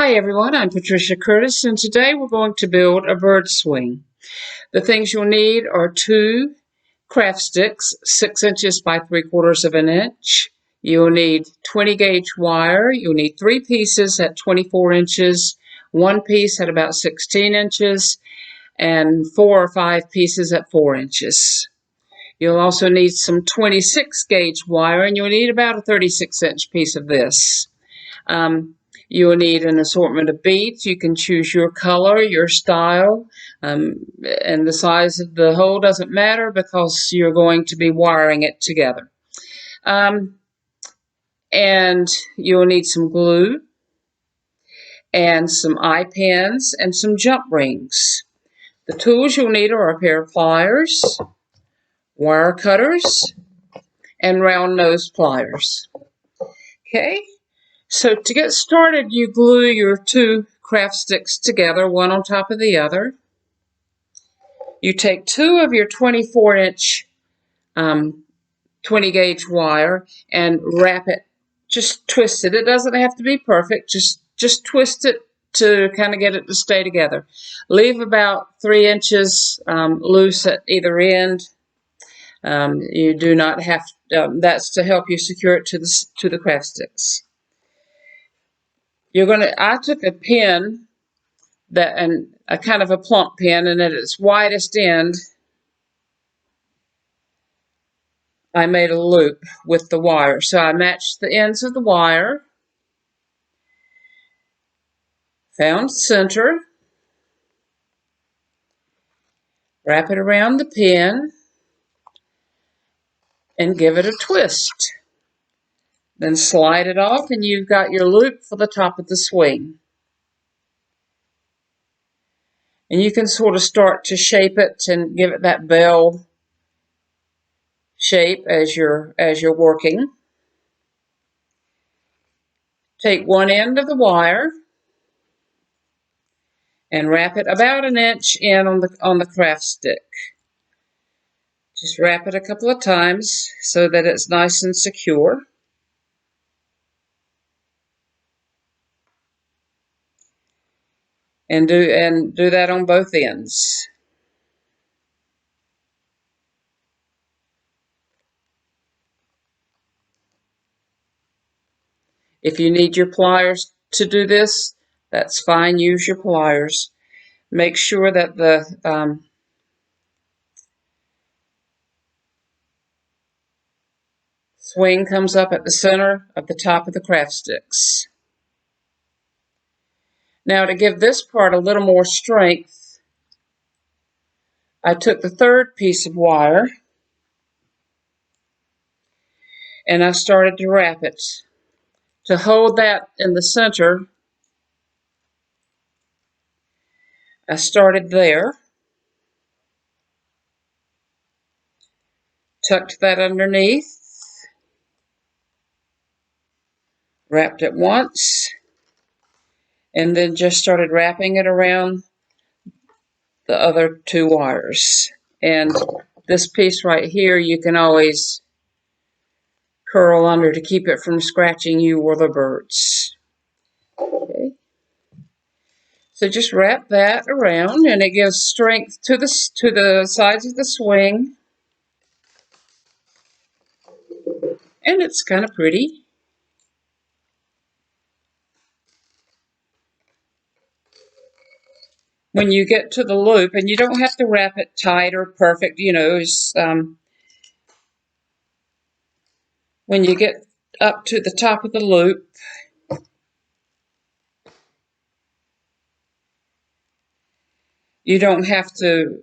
Hi everyone, I'm Patricia Curtis, and today we're going to build a bird swing. The things you'll need are 2 craft sticks, 6 inches by 3/4 of an inch. You'll need 20 gauge wire. You'll need 3 pieces at 24 inches, 1 piece at about 16 inches, and 4 or 5 pieces at 4 inches. You'll also need some 26 gauge wire, and you'll need about a 36-inch piece of this. You will need an assortment of beads. You can choose your color, your style, and the size of the hole doesn't matter because you're going to be wiring it together. And you'll need some glue and some eye pins and some jump rings. The tools you'll need are a pair of pliers, wire cutters, and round nose pliers. Okay? So to get started, you glue your 2 craft sticks together, one on top of the other. You take 2 of your 24-inch 20 gauge wire and wrap it, just twist it. It doesn't have to be perfect, just twist it to kind of get it to stay together. Leave about 3 inches loose at either end. You do not have, that's to help you secure it to the craft sticks. I took a pin and a kind of a plump pin, and at its widest end, I made a loop with the wire. So I matched the ends of the wire, found center, wrap it around the pin, and give it a twist. Then slide it off, and you've got your loop for the top of the swing. And you can sort of start to shape it and give it that bell shape as you're working. Take one end of the wire and wrap it about an inch in on the craft stick. Just wrap it a couple of times so that it's nice and secure. And do that on both ends. If you need your pliers to do this, that's fine. Use your pliers. Make sure that the swing comes up at the center of the top of the craft sticks. Now, to give this part a little more strength, I took the 3rd piece of wire and I started to wrap it. To hold that in the center, I started there, tucked that underneath, wrapped it once, and then just started wrapping it around the other 2 wires. And this piece right here, you can always curl under to keep it from scratching you or the birds. Okay. So just wrap that around, and it gives strength to the sides of the swing. And it's kind of pretty. When you get to the loop, and you don't have to wrap it tight or perfect, you know, when you get up to the top of the loop, you don't have to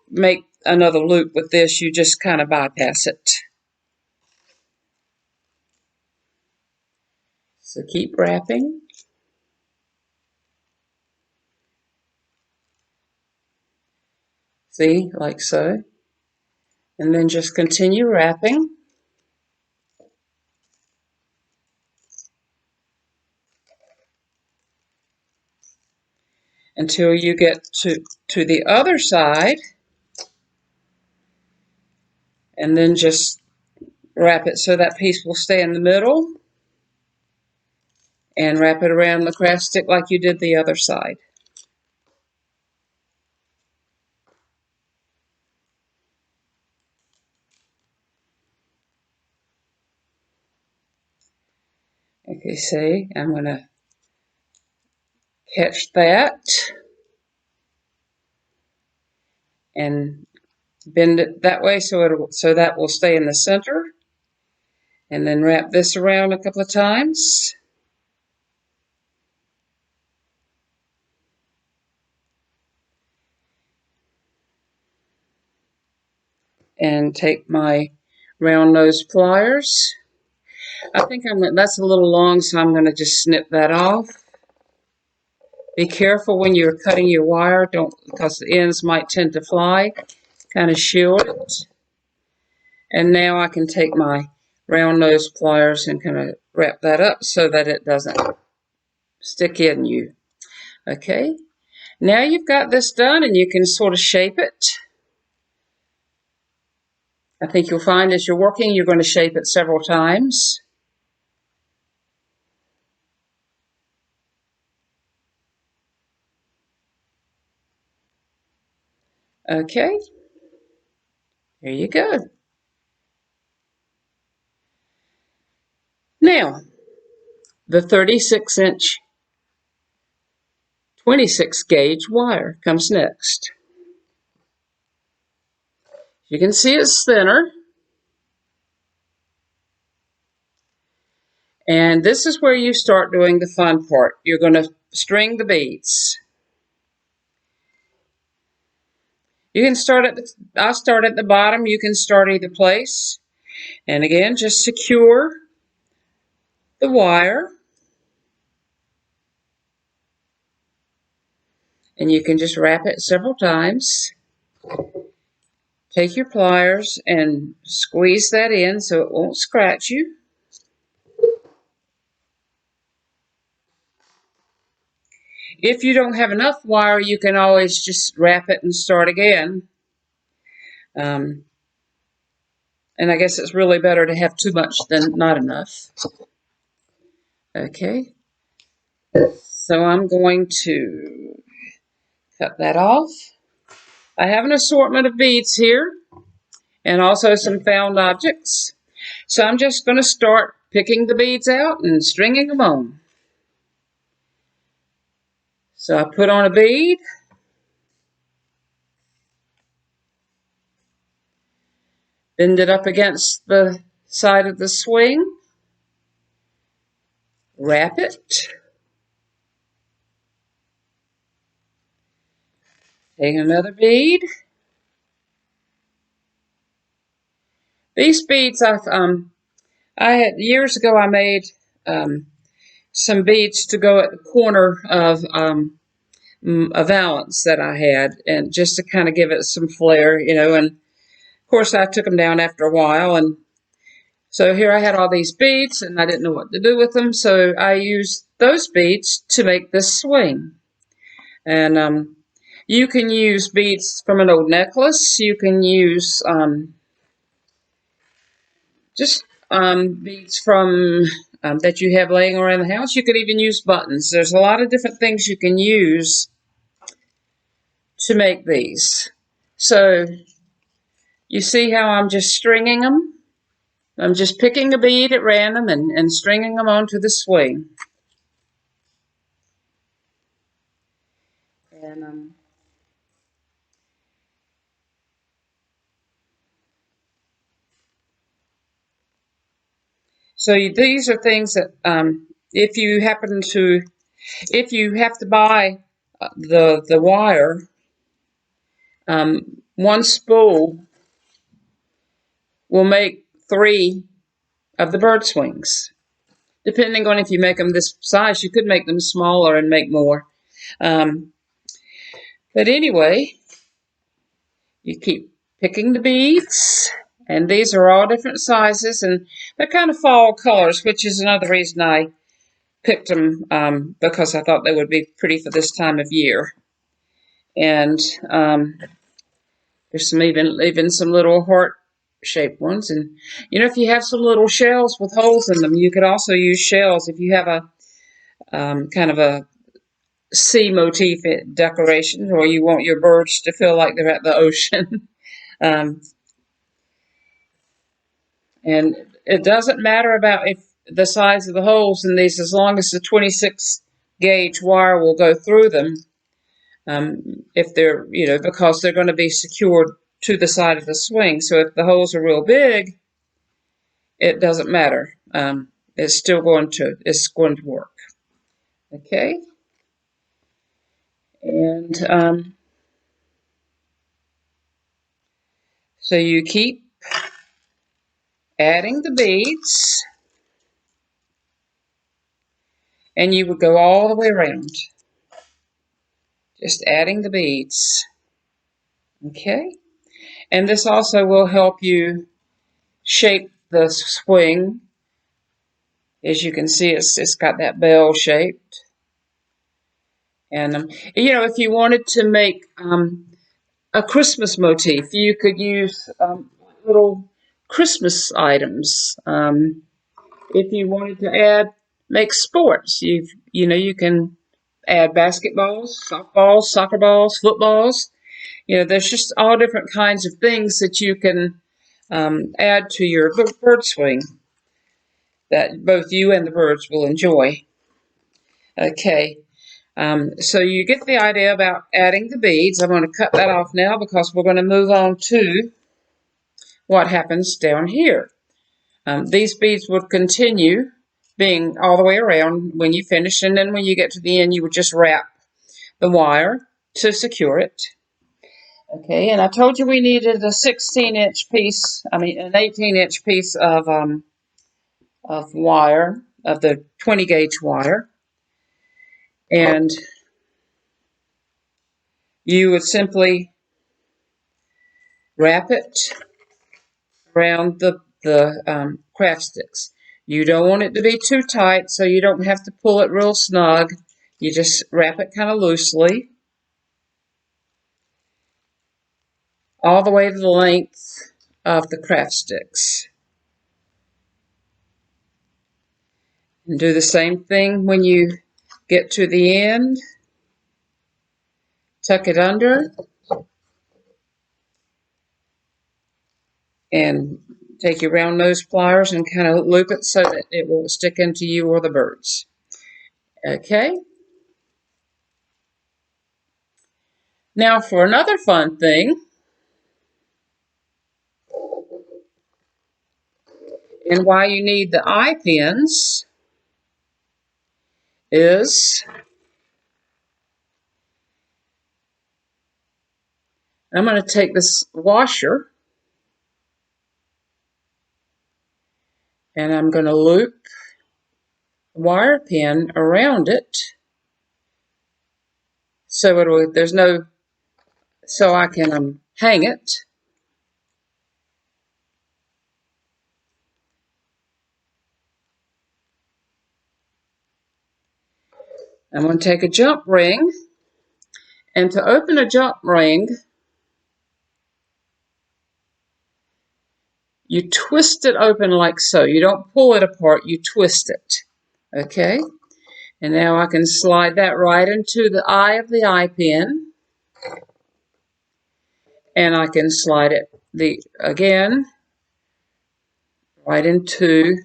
make another loop with this, you just kind of bypass it. So keep wrapping. See, like so. And then just continue wrapping until you get to the other side, and then just wrap it so that piece will stay in the middle, and wrap it around the craft stick like you did the other side. Okay, see, I'm going to catch that and bend it that way so that will stay in the center, and then wrap this around a couple of times. And take my round nose pliers. I think that's a little long, so I'm going to just snip that off. Be careful when you're cutting your wire, because the ends might tend to fly. Kind of shield it. And now I can take my round nose pliers and kind of wrap that up so that it doesn't stick in you. Okay, now you've got this done, and you can sort of shape it. I think you'll find as you're working, you're going to shape it several times. Okay, there you go. Now, the 36-inch 26 gauge wire comes next. You can see it's thinner. And this is where you start doing the fun part. You're going to string the beads. You can I'll start at the bottom. You can start either place. And again, just secure the wire. And you can just wrap it several times. Take your pliers and squeeze that in so it won't scratch you. If you don't have enough wire, you can always just wrap it and start again. And I guess it's really better to have too much than not enough. Okay. So I'm going to cut that off. I have an assortment of beads here and also some found objects. So I'm just going to start picking the beads out and stringing them on. So I put on a bead. Bend it up against the side of the swing. Wrap it. Take another bead. These beads I had years ago. I made some beads to go at the corner of a valance that I had, and just to kind of give it some flair, you know. And of course, I took them down after a while, and so here I had all these beads, and I didn't know what to do with them, so I used those beads to make this swing. And you can use beads from an old necklace. You can use just beads from that you have laying around the house. You could even use buttons. There's a lot of different things you can use to make these. So you see how I'm just stringing them? I'm just picking a bead at random and stringing them onto the swing. And so these are things that if you have to buy the wire, one spool will make 3 of the bird swings. Depending on if you make them this size, you could make them smaller and make more. But anyway, you keep picking the beads, and these are all different sizes, and they're kind of fall colors, which is another reason I picked them, because I thought they would be pretty for this time of year. And there's even some little heart-shaped ones. And you know, if you have some little shells with holes in them, you could also use shells. If you have kind of a sea motif decoration, or you want your birds to feel like they're at the ocean. um, and it doesn't matter about if the size of the holes in these, as long as the 26 gauge wire will go through them. If they're, because they're going to be secured to the side of the swing. So if the holes are real big, it doesn't matter. It's going to work. Okay. And so you keep adding the beads, and you would go all the way around, just adding the beads. Okay. And this also will help you shape the swing. As you can see, it's got that bell shaped. And if you wanted to make a Christmas motif, you could use little Christmas items. If you wanted to make sports, you can add basketballs, softballs, soccer balls, footballs. There's just all different kinds of things that you can add to your bird swing that both you and the birds will enjoy. Okay, so you get the idea about adding the beads. I'm going to cut that off now because we're going to move on to what happens down here. These beads would continue being all the way around when you finish, and then when you get to the end, you would just wrap the wire to secure it. Okay, and I told you we needed a 16-inch piece, an 18-inch piece of wire, of the 20 gauge wire. And you would simply wrap it around the craft sticks. You don't want it to be too tight, so you don't have to pull it real snug. You just wrap it kind of loosely, all the way to the length of the craft sticks. And do the same thing when you get to the end. Tuck it under and take your round nose pliers and kind of loop it so that it will stick into you or the birds. Okay. Now for another fun thing, and why you need the eye pins, is I'm going to take this washer and I'm going to loop the wire pin around it so I can hang it. I'm going to take a jump ring, and to open a jump ring, you twist it open like so. You don't pull it apart, you twist it. Okay? And now I can slide that right into the eye of the eye pin. And I can slide it again right into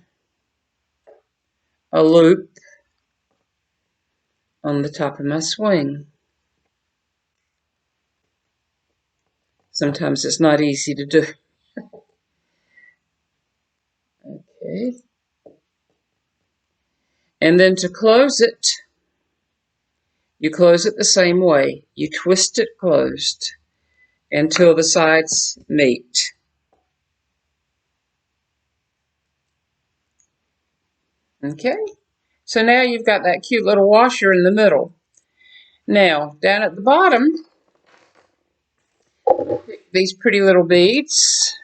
a loop on the top of my swing. Sometimes it's not easy to do. Okay. And then to close it, you close it the same way. You twist it closed until the sides meet. Okay. So now you've got that cute little washer in the middle. Now, down at the bottom, these pretty little beads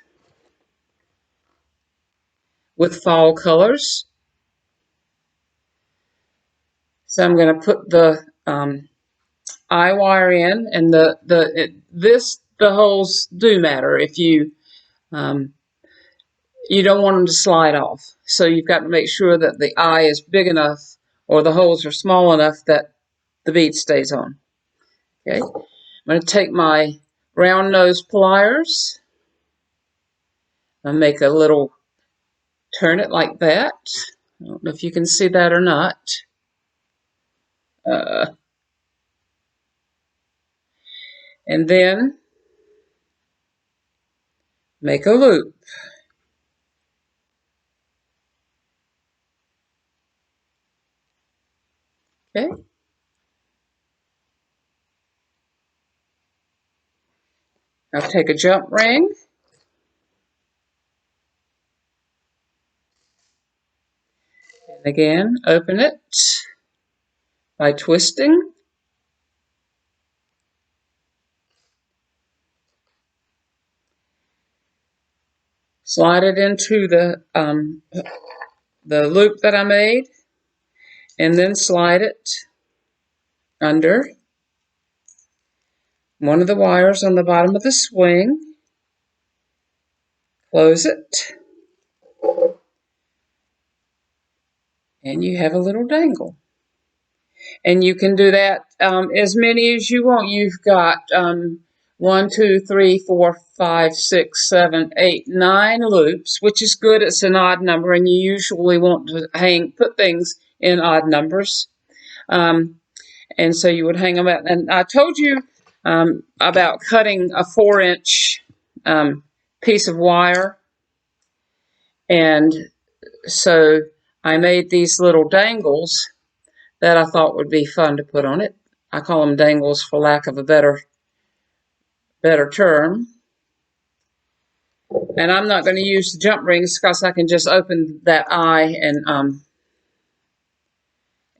with fall colors. So I'm going to put the eye wire in, and the holes do matter. If you don't want them to slide off, so you've got to make sure that the eye is big enough or the holes are small enough that the bead stays on. Okay, I'm going to take my round nose pliers and make a little, turn it like that. I don't know if you can see that or not. And then make a loop. Okay. Now take a jump ring. And again, open it by twisting. Slide it into the loop that I made, and then slide it under one of the wires on the bottom of the swing. Close it, and you have a little dangle. And you can do that as many as you want. You've got 1, 2, 3, 4, 5, 6, 7, 8, 9 loops, which is good. It's an odd number, and you usually want to put things in odd numbers. And so you would hang them out. And I told you about cutting a 4-inch piece of wire. And so I made these little dangles that I thought would be fun to put on it. I call them dangles for lack of a better term. And I'm not going to use the jump rings because I can just open that eye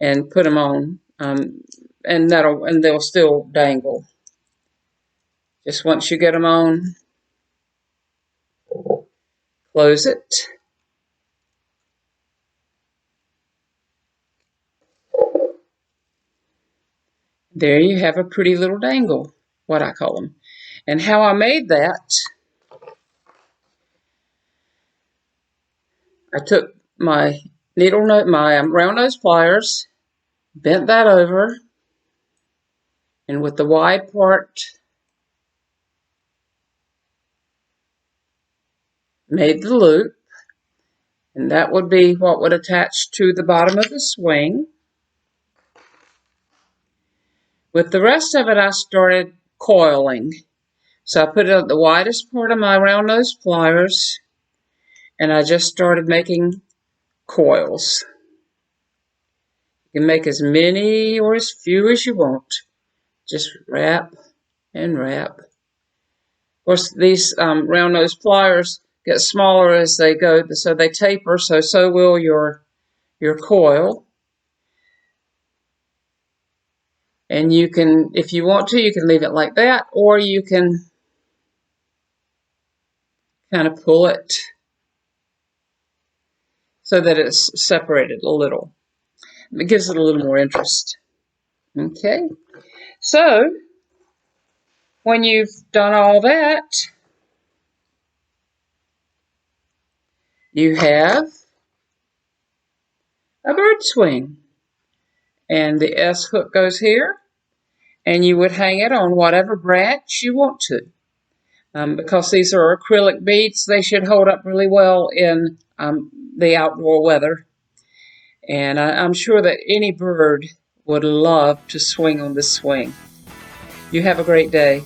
and put them on, and they'll still dangle. Just once you get them on, close it. There you have a pretty little dangle, what I call them. And how I made that, I took my round nose pliers, bent that over, and with the wide part, made the loop, and that would be what would attach to the bottom of the swing. With the rest of it, I started coiling. So I put it on the widest part of my round nose pliers, and I just started making coils. You can make as many or as few as you want. Just wrap and wrap. Of course, these round nose pliers get smaller as they go, so they taper, so will your coil. And you can, if you want to, you can leave it like that, or you can kind of pull it so that it's separated a little. It gives it a little more interest. Okay, so when you've done all that, you have a bird swing. And the S hook goes here, and you would hang it on whatever branch you want to. Because these are acrylic beads, they should hold up really well in the outdoor weather. And I'm sure that any bird would love to swing on this swing. You have a great day.